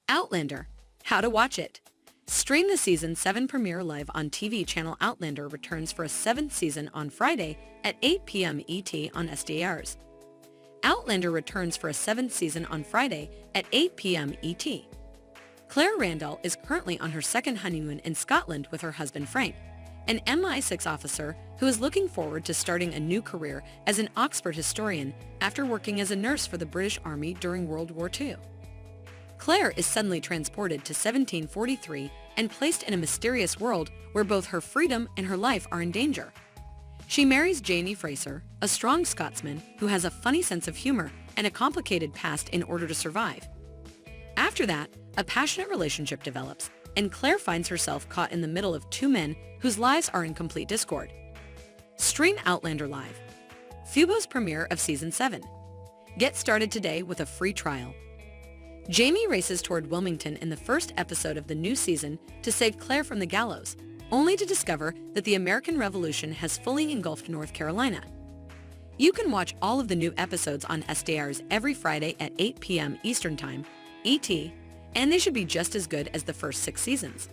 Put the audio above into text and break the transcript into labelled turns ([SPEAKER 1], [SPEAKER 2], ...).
[SPEAKER 1] Outlander. How to watch it. Stream the Season 7 premiere live on TV channel Outlander returns for a 7th season on Friday at 8 p.m. ET on SDRs. Outlander returns for a 7th season on Friday at 8 p.m. ET. Claire Randall is currently on her second honeymoon in Scotland with her husband Frank, an MI6 officer who is looking forward to starting a new career as an Oxford historian after working as a nurse for the British Army during World War II. Claire is suddenly transported to 1743 and placed in a mysterious world where both her freedom and her life are in danger. She marries Jamie Fraser, a strong Scotsman who has a funny sense of humor and a complicated past in order to survive. After that, a passionate relationship develops, and Claire finds herself caught in the middle of two men whose lives are in complete discord. Stream Outlander live. Fubo's premiere of Season 7. Get started today with a free trial. Jamie races toward Wilmington in the first episode of the new season to save Claire from the gallows, only to discover that the American Revolution has fully engulfed North Carolina. You can watch all of the new episodes on SDRs every Friday at 8 p.m. Eastern Time, ET, and they should be just as good as the first 6 seasons.